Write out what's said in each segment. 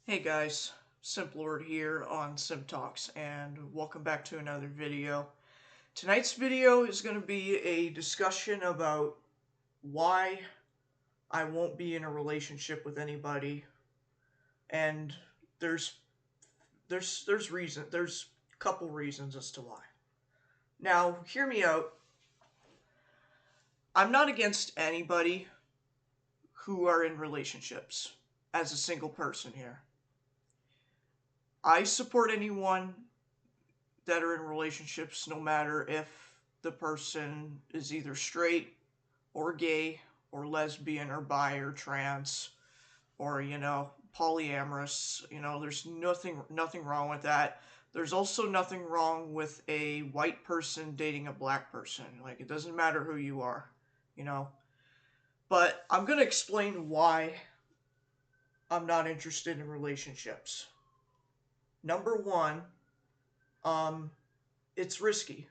Hey guys, Simplord here on SimTalks, and welcome back to another video. Tonight's video is going to be a discussion about why I won't be in a relationship with anybody, and there's there's a couple reasons as to why. Now, hear me out. I'm not against anybody who are in relationships as a single person here. I support anyone that are in relationships, no matter if the person is either straight or gay or lesbian or bi or trans or polyamorous. There's nothing wrong with that. There's also nothing wrong with a white person dating a black person. Like, it doesn't matter who you are, you know. But I'm going to explain why I'm not interested in relationships. Number one, um it's risky,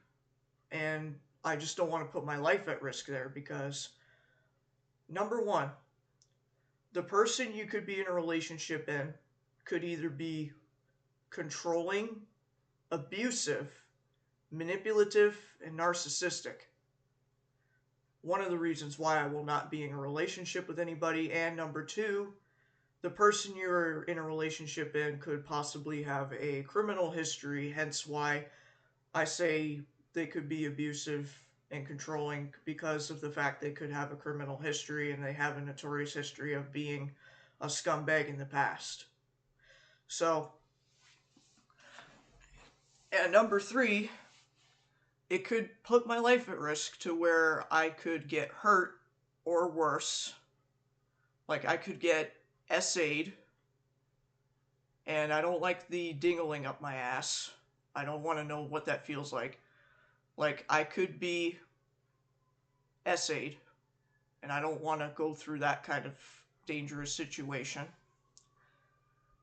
and I just don't want to put my life at risk there because, number one, the person you could be in a relationship in could either be controlling, abusive, manipulative, and narcissistic. One of the reasons why I will not be in a relationship with anybody. And number two, the person you're in a relationship in could possibly have a criminal history, hence why I say they could be abusive and controlling, because of the fact they could have a criminal history and they have a notorious history of being a scumbag in the past. So, and number three, it could put my life at risk to where I could get hurt or worse. Like, I could get SA'd, and I don't like the dingling up my ass. I don't want to know what that feels like. Like, I could be SA'd, and I don't want to go through that kind of dangerous situation.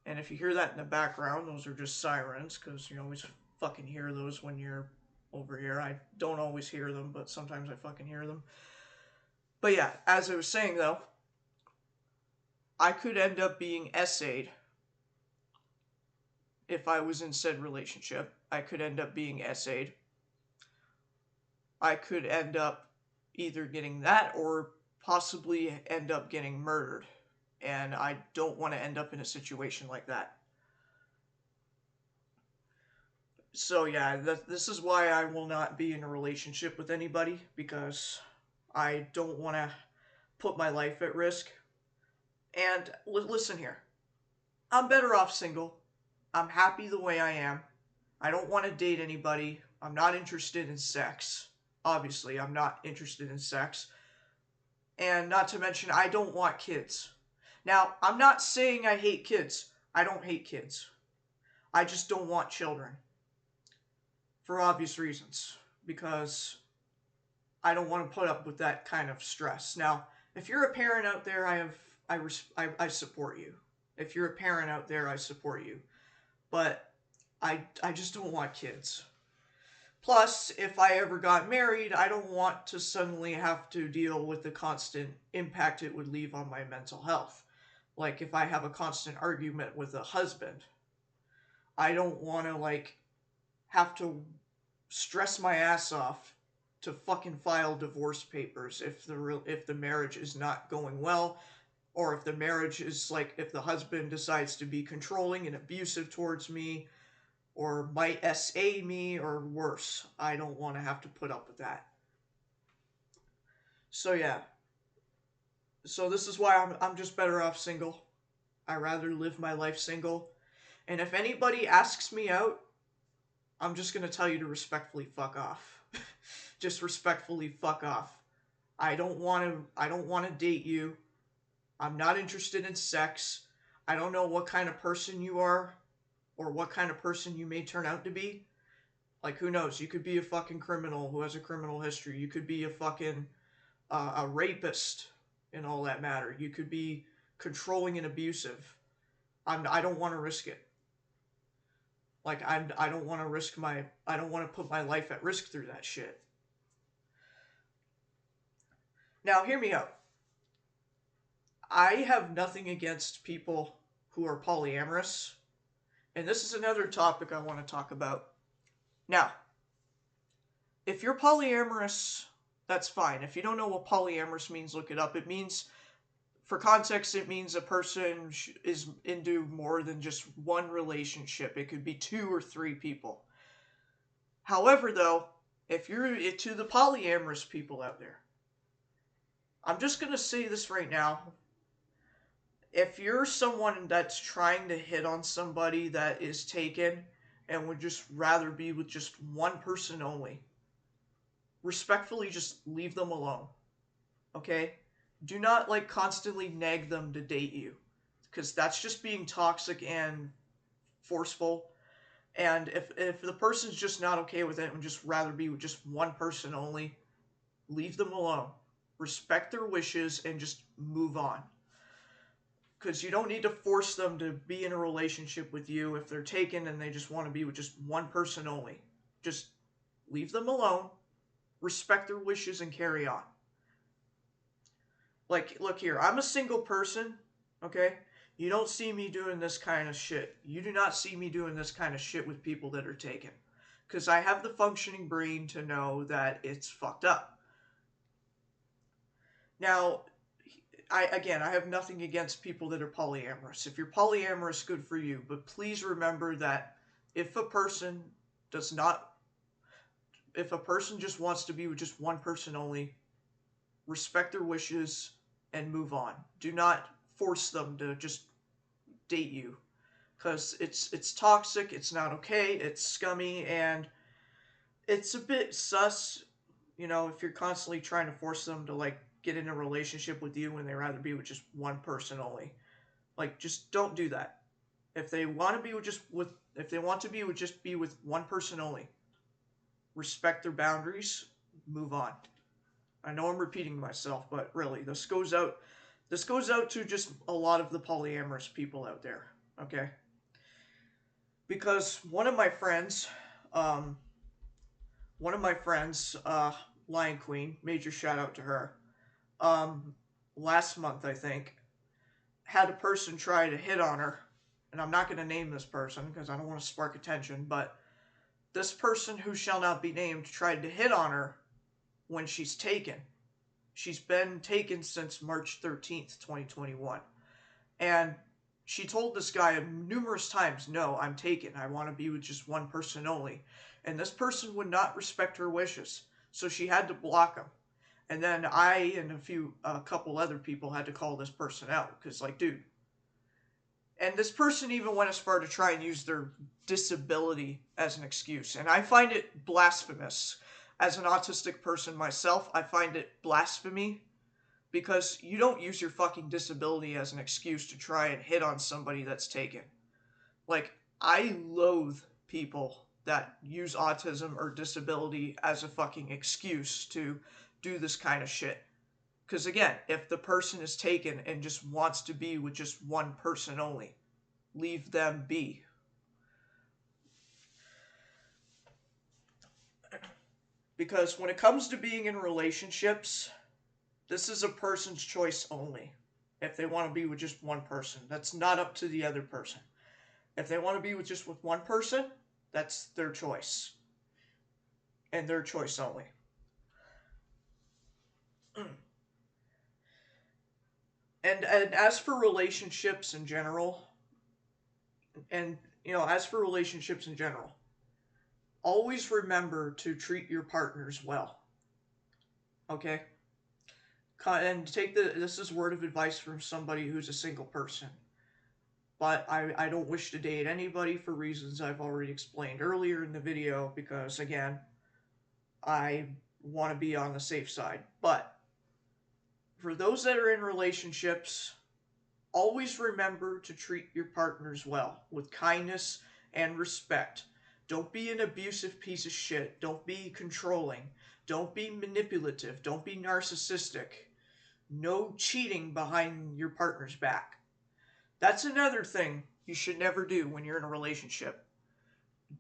And if you hear that in the background, those are just sirens, because you always fucking hear those when you're over here. I don't always hear them, but sometimes I fucking hear them. But yeah, as I was saying though, I could end up being SA'd if I was in said relationship. I could end up being SA'd. I could end up either getting that or possibly end up getting murdered. And I don't want to end up in a situation like that. So yeah, this is why I will not be in a relationship with anybody, because I don't want to put my life at risk. And listen here, I'm better off single. I'm happy the way I am. I don't want to date anybody. I'm not interested in sex. Obviously, I'm not interested in sex. And not to mention, I don't want kids. Now, I'm not saying I hate kids. I don't hate kids. I just don't want children. For obvious reasons. Because I don't want to put up with that kind of stress. Now, if you're a parent out there, I support you. If you're a parent out there, I support you. But I just don't want kids. Plus, if I ever got married, I don't want to suddenly have to deal with the constant impact it would leave on my mental health. Like, if I have a constant argument with a husband, I don't want to, have to stress my ass off to fucking file divorce papers if the marriage is not going well, or if the marriage is, like, if the husband decides to be controlling and abusive towards me, or might SA me, or worse. I don't want to have to put up with that. So yeah. So this is why I'm just better off single. I rather live my life single. And if anybody asks me out, I'm just gonna tell you to respectfully fuck off. Just respectfully fuck off. I don't want to date you. I'm not interested in sex. I don't know what kind of person you are, or what kind of person you may turn out to be. Like, who knows? You could be a fucking criminal who has a criminal history. You could be a fucking a rapist and all that matter. You could be controlling and abusive. I don't want to risk it. Like, I don't want to I don't want to put my life at risk through that shit. Now, hear me out. I have nothing against people who are polyamorous. And this is another topic I want to talk about. Now, if you're polyamorous, that's fine. If you don't know what polyamorous means, look it up. It means, for context, it means a person is into more than just one relationship. It could be 2 or 3 people. However, though, if you're to the polyamorous people out there, I'm just going to say this right now. If you're someone that's trying to hit on somebody that is taken and would just rather be with just one person only, respectfully just leave them alone. Okay? Do not like constantly nag them to date you, because that's just being toxic and forceful. And if the person's just not okay with it and just rather be with just one person only, leave them alone. Respect their wishes and just move on. Because you don't need to force them to be in a relationship with you if they're taken and they just want to be with just one person only. Just leave them alone, respect their wishes, and carry on. Like, look here, I'm a single person, okay? You don't see me doing this kind of shit. You do not see me doing this kind of shit with people that are taken. Because I have the functioning brain to know that it's fucked up. Now, I have nothing against people that are polyamorous. If you're polyamorous, good for you. But please remember that if a person just wants to be with just one person only, respect their wishes and move on. Do not force them to just date you, because it's toxic, it's not okay, it's scummy, and it's a bit sus, if you're constantly trying to force them to like get in a relationship with you when they rather be with just one person only. Like, just don't do that. If they want to be with one person only, respect their boundaries, move on. I know I'm repeating myself, but really, this goes out to just a lot of the polyamorous people out there, okay? Because one of my friends, Lion Queen, major shout out to her, last month, I think, had a person try to hit on her, and I'm not going to name this person because I don't want to spark attention, but this person who shall not be named tried to hit on her when she's taken. She's been taken since March 13th, 2021. And she told this guy numerous times, no, I'm taken. I want to be with just one person only. And this person would not respect her wishes. So she had to block him. And then I and a couple other people had to call this person out. Because, like, dude. And this person even went as far to try and use their disability as an excuse. And I find it blasphemous. As an autistic person myself, I find it blasphemy, because you don't use your fucking disability as an excuse to try and hit on somebody that's taken. Like, I loathe people that use autism or disability as a fucking excuse to do this kind of shit. Because again, if the person is taken and just wants to be with just one person only, leave them be. Because when it comes to being in relationships, this is a person's choice only. If they want to be with just one person, that's not up to the other person. If they want to be with one person, that's their choice. And their choice only. And as for relationships in general, always remember to treat your partners well. Okay? And this is word of advice from somebody who's a single person. But I don't wish to date anybody for reasons I've already explained earlier in the video, because again, I want to be on the safe side. But for those that are in relationships, always remember to treat your partners well, with kindness and respect. Don't be an abusive piece of shit. Don't be controlling. Don't be manipulative. Don't be narcissistic. No cheating behind your partner's back. That's another thing you should never do when you're in a relationship.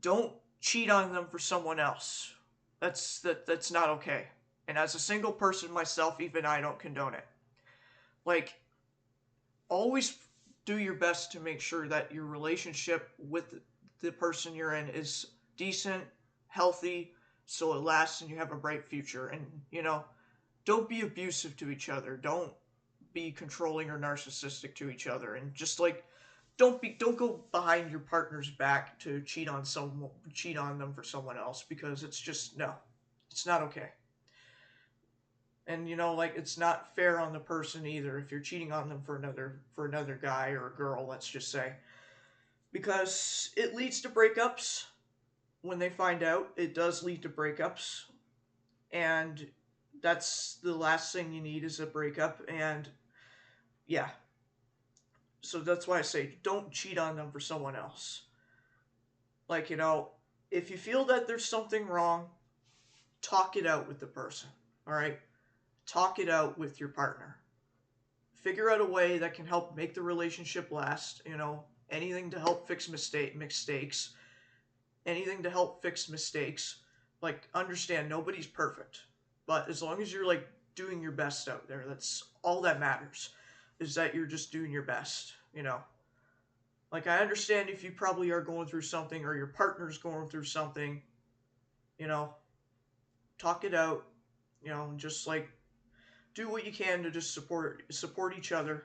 Don't cheat on them for someone else. That's not okay. And as a single person myself, even I don't condone it. Like, always do your best to make sure that your relationship with the person you're in is decent, healthy, so it lasts and you have a bright future. And, don't be abusive to each other. Don't be controlling or narcissistic to each other. And just like, don't go behind your partner's back to cheat on them for someone else, because it's just, no, it's not okay. And like, it's not fair on the person either if you're cheating on them for another guy or a girl, let's just say, because it leads to breakups. When they find out, it does lead to breakups, and that's the last thing you need, is a breakup. And yeah, so that's why I say don't cheat on them for someone else. Like, if you feel that there's something wrong, talk it out with the person. All right, talk it out with your partner. Figure out a way that can help make the relationship last. Anything to help fix mistakes. Anything to help fix mistakes. Like, understand nobody's perfect, but as long as you're like doing your best out there, that's all that matters. Is that you're just doing your best. Like, I understand if you probably are going through something, or your partner's going through something. You know, talk it out. And just like do what you can to just support each other.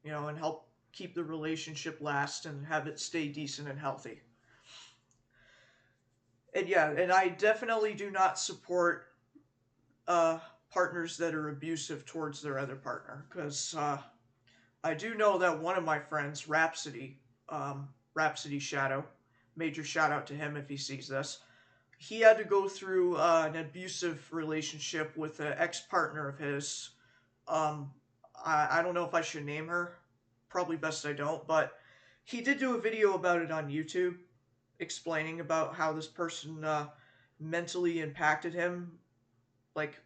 And help keep the relationship last and have it stay decent and healthy. And yeah, and I definitely do not support partners that are abusive towards their other partner, because I do know that one of my friends, Rhapsody Shadow, major shout out to him if he sees this. He had to go through an abusive relationship with an ex-partner of his. Um, I don't know if I should name her. Probably best I don't, but he did do a video about it on YouTube, explaining about how this person mentally impacted him, like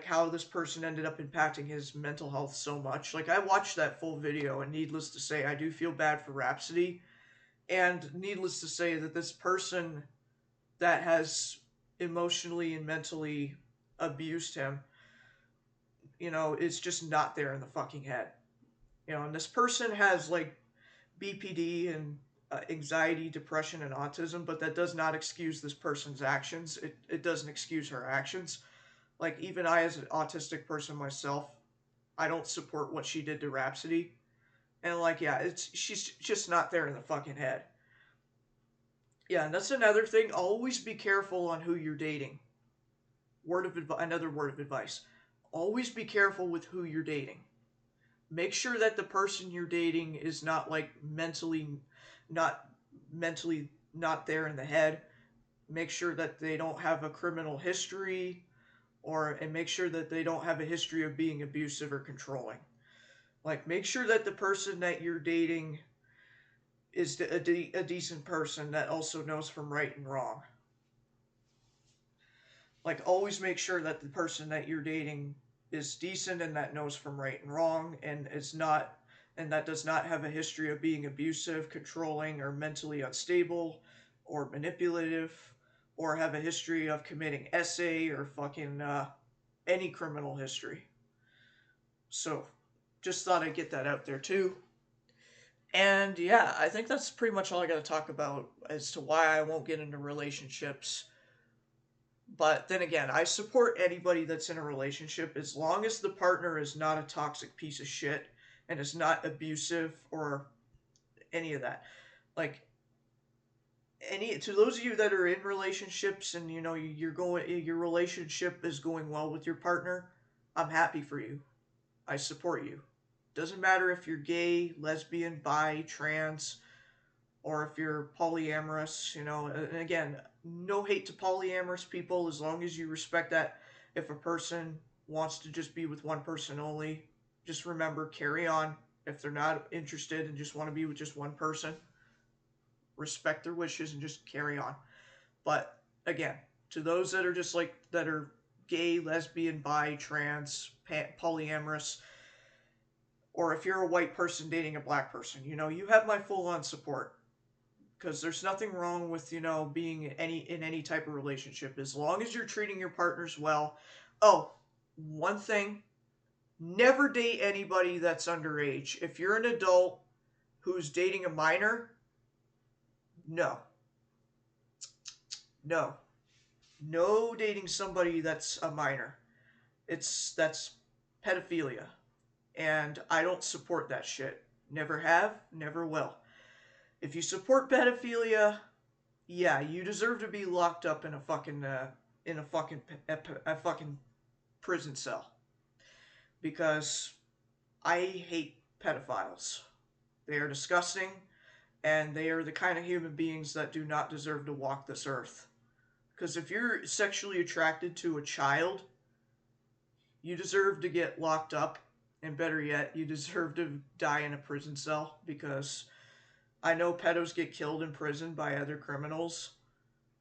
how this person ended up impacting his mental health so much. Like, I watched that full video, and needless to say, I do feel bad for Rhapsody, and needless to say that this person that has emotionally and mentally abused him, is just not there in the fucking head. And this person has like BPD and anxiety, depression, and autism, but that does not excuse this person's actions. It doesn't excuse her actions. Like, even I, as an autistic person myself, I don't support what she did to Rhapsody. And like, yeah, she's just not there in the fucking head. Yeah, and that's another thing. Always be careful on who you're dating. Another word of advice. Always be careful with who you're dating. Make sure that the person you're dating is not like not mentally not there in the head. Make sure that they don't have a criminal history, and make sure that they don't have a history of being abusive or controlling. Like, make sure that the person that you're dating is a decent person that also knows from right and wrong. Like, always make sure that the person that you're dating is decent and that knows from right and wrong, and that does not have a history of being abusive, controlling, or mentally unstable, or manipulative, or have a history of committing SA or fucking any criminal history. So, just thought I'd get that out there too. And yeah, I think that's pretty much all I got to talk about as to why I won't get into relationships. But then again, I support anybody that's in a relationship as long as the partner is not a toxic piece of shit and is not abusive or any of that. Like, to those of you that are in relationships and your relationship is going well with your partner, I'm happy for you. I support you. Doesn't matter if you're gay, lesbian, bi, trans, or if you're polyamorous, and again, no hate to polyamorous people as long as you respect that. If a person wants to just be with one person only, just remember, carry on. If they're not interested and just want to be with just one person, respect their wishes and just carry on. But again, to those that are that are gay, lesbian, bi, trans, polyamorous, or if you're a white person dating a black person, you have my full-on support. Because there's nothing wrong with being in any type of relationship as long as you're treating your partners well. Oh, one thing: never date anybody that's underage. If you're an adult who's dating a minor, no. No. No dating somebody that's a minor. That's pedophilia. And I don't support that shit. Never have, never will. If you support pedophilia, yeah, you deserve to be locked up in a fucking prison cell. Because I hate pedophiles. They are disgusting, and they are the kind of human beings that do not deserve to walk this earth. Because if you're sexually attracted to a child, you deserve to get locked up, and better yet, you deserve to die in a prison cell. Because I know pedos get killed in prison by other criminals,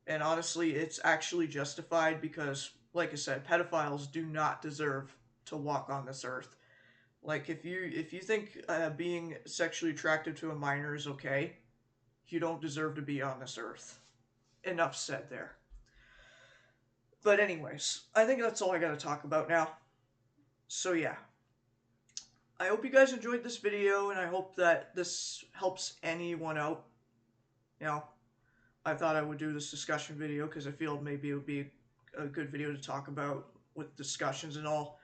and honestly, it's actually justified because, like I said, pedophiles do not deserve to walk on this earth. Like if you think being sexually attracted to a minor is okay, you don't deserve to be on this earth. Enough said there. But anyways, I think that's all I got to talk about now. So yeah, I hope you guys enjoyed this video, and I hope that this helps anyone out. You know, I thought I would do this discussion video because I feel maybe it would be a good video to talk about with discussions and all.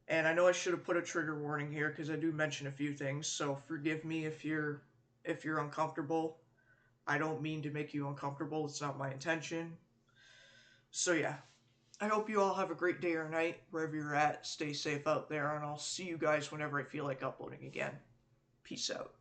And I know I should have put a trigger warning here because I do mention a few things, so forgive me if you're uncomfortable. I don't mean to make you uncomfortable. It's not my intention. So yeah, I hope you all have a great day or night wherever you're at. Stay safe out there, and I'll see you guys whenever I feel like uploading again. Peace out.